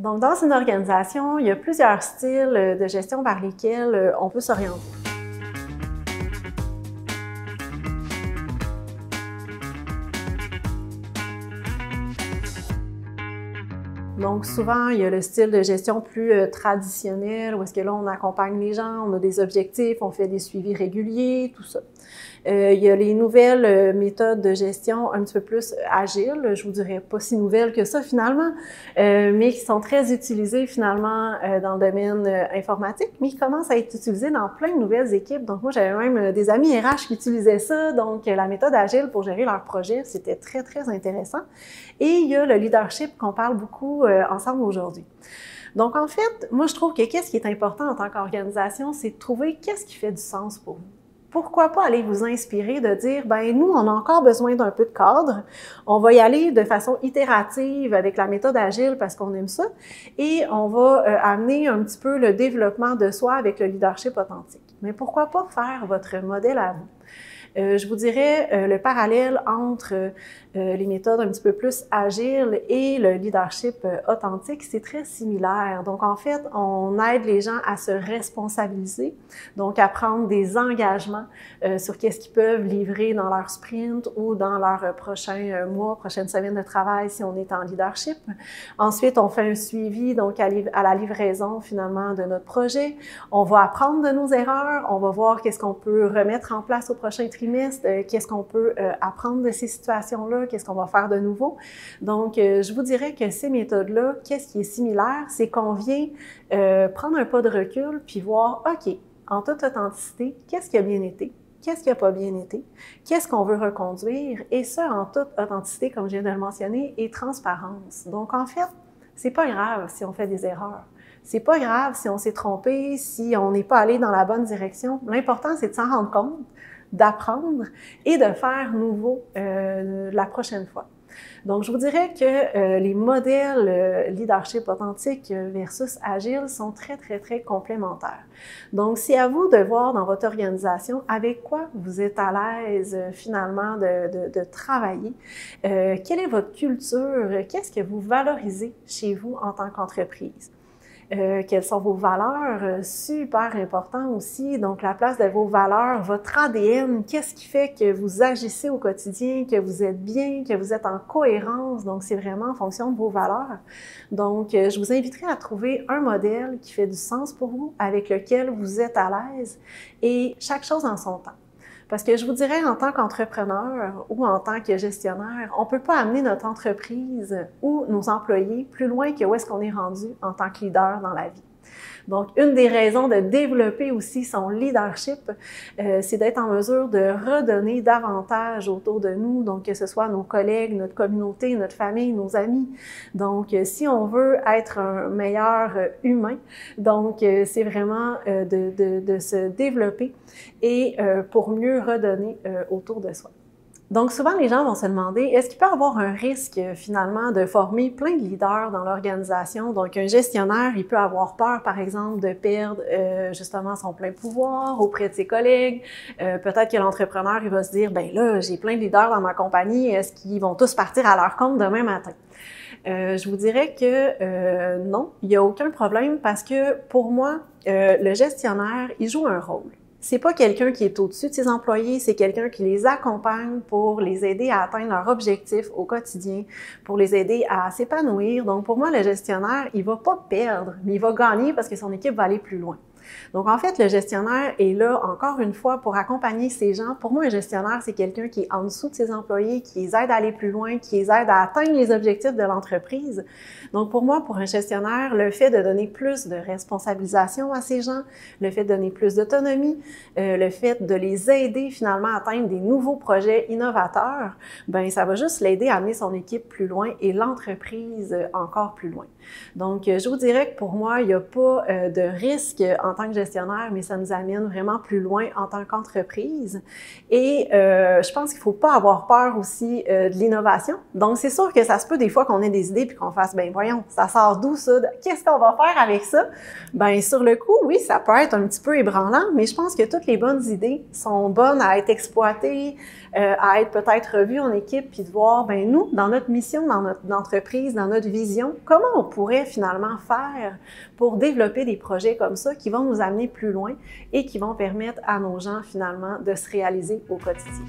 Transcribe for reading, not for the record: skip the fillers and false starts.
Donc, dans une organisation, il y a plusieurs styles de gestion vers lesquels on peut s'orienter. Donc, souvent, il y a le style de gestion plus traditionnel, où est-ce que là, on accompagne les gens, on a des objectifs, on fait des suivis réguliers, tout ça. Il y a les nouvelles méthodes de gestion un petit peu plus agiles, je vous dirais pas si nouvelles que ça finalement, mais qui sont très utilisées finalement dans le domaine informatique, mais qui commencent à être utilisées dans plein de nouvelles équipes. Donc moi, j'avais même des amis RH qui utilisaient ça, donc la méthode agile pour gérer leurs projets, c'était très, très intéressant. Et il y a le leadership qu'on parle beaucoup ensemble aujourd'hui. Donc en fait, moi je trouve que qu'est-ce qui est important en tant qu'organisation, c'est de trouver qu'est-ce qui fait du sens pour vous. Pourquoi pas aller vous inspirer de dire, ben nous, on a encore besoin d'un peu de cadre, on va y aller de façon itérative avec la méthode agile parce qu'on aime ça, et on va amener un petit peu le développement de soi avec le leadership authentique. Mais pourquoi pas faire votre modèle à vous? Je vous dirais le parallèle entre les méthodes un petit peu plus agiles et le leadership authentique, c'est très similaire. Donc, en fait, on aide les gens à se responsabiliser, donc à prendre des engagements sur qu'est-ce qu'ils peuvent livrer dans leur sprint ou dans leur prochain mois, prochaine semaine de travail si on est en leadership. Ensuite, on fait un suivi donc à la livraison finalement de notre projet. On va apprendre de nos erreurs, on va voir qu'est-ce qu'on peut remettre en place au prochain trimestre, qu'est-ce qu'on peut apprendre de ces situations-là, qu'est-ce qu'on va faire de nouveau. Donc, je vous dirais que ces méthodes-là, qu'est-ce qui est similaire, c'est qu'on vient prendre un pas de recul puis voir, OK, en toute authenticité, qu'est-ce qui a bien été? Qu'est-ce qui n'a pas bien été? Qu'est-ce qu'on veut reconduire? Et ça, en toute authenticité, comme je viens de le mentionner, et transparence. Donc, en fait, c'est pas grave si on fait des erreurs. C'est pas grave si on s'est trompé, si on n'est pas allé dans la bonne direction. L'important, c'est de s'en rendre compte, d'apprendre et de faire nouveau la prochaine fois. Donc, je vous dirais que les modèles leadership authentique versus agile sont très, très, très complémentaires. Donc, c'est à vous de voir dans votre organisation avec quoi vous êtes à l'aise finalement de travailler. Quelle est votre culture? Qu'est-ce que vous valorisez chez vous en tant qu'entreprise? Quelles sont vos valeurs, super important aussi, donc la place de vos valeurs, votre ADN, qu'est-ce qui fait que vous agissez au quotidien, que vous êtes bien, que vous êtes en cohérence, donc c'est vraiment en fonction de vos valeurs. Donc, je vous inviterai à trouver un modèle qui fait du sens pour vous, avec lequel vous êtes à l'aise, et chaque chose en son temps. Parce que je vous dirais, en tant qu'entrepreneur ou en tant que gestionnaire, on ne peut pas amener notre entreprise ou nos employés plus loin que où est-ce qu'on est rendu en tant que leader dans la vie. Donc, une des raisons de développer aussi son leadership, c'est d'être en mesure de redonner davantage autour de nous, donc que ce soit nos collègues, notre communauté, notre famille, nos amis. Donc, si on veut être un meilleur humain, donc c'est vraiment de se développer et pour mieux redonner autour de soi. Donc, souvent, les gens vont se demander, est-ce qu'il peut y avoir un risque, finalement, de former plein de leaders dans l'organisation? Donc, un gestionnaire, il peut avoir peur, par exemple, de perdre justement son plein pouvoir auprès de ses collègues. Peut-être que l'entrepreneur, il va se dire, ben là, j'ai plein de leaders dans ma compagnie, est-ce qu'ils vont tous partir à leur compte demain matin? Je vous dirais que non, il n'y a aucun problème parce que, pour moi, le gestionnaire, il joue un rôle. C'est pas quelqu'un qui est au-dessus de ses employés, c'est quelqu'un qui les accompagne pour les aider à atteindre leurs objectifs au quotidien, pour les aider à s'épanouir. Donc, pour moi, le gestionnaire, il va pas perdre, mais il va gagner parce que son équipe va aller plus loin. Donc, en fait, le gestionnaire est là, encore une fois, pour accompagner ces gens. Pour moi, un gestionnaire, c'est quelqu'un qui est en dessous de ses employés, qui les aide à aller plus loin, qui les aide à atteindre les objectifs de l'entreprise. Donc, pour moi, pour un gestionnaire, le fait de donner plus de responsabilisation à ces gens, le fait de donner plus d'autonomie, le fait de les aider finalement à atteindre des nouveaux projets innovateurs, ben ça va juste l'aider à amener son équipe plus loin et l'entreprise encore plus loin. Donc, je vous dirais que pour moi, il n'y a pas de risque en tant que gestionnaire, mais ça nous amène vraiment plus loin en tant qu'entreprise. Et je pense qu'il ne faut pas avoir peur aussi de l'innovation. Donc, c'est sûr que ça se peut des fois qu'on ait des idées puis qu'on fasse, ben voyons, ça sort d'où ça? Qu'est-ce qu'on va faire avec ça? Ben sur le coup, oui, ça peut être un petit peu ébranlant, mais je pense que toutes les bonnes idées sont bonnes à être exploitées, à être peut-être revues en équipe, puis de voir, ben nous, dans notre mission, dans notre entreprise, dans notre vision, comment on pourrait finalement faire pour développer des projets comme ça qui vont nous amener plus loin et qui vont permettre à nos gens finalement de se réaliser au quotidien.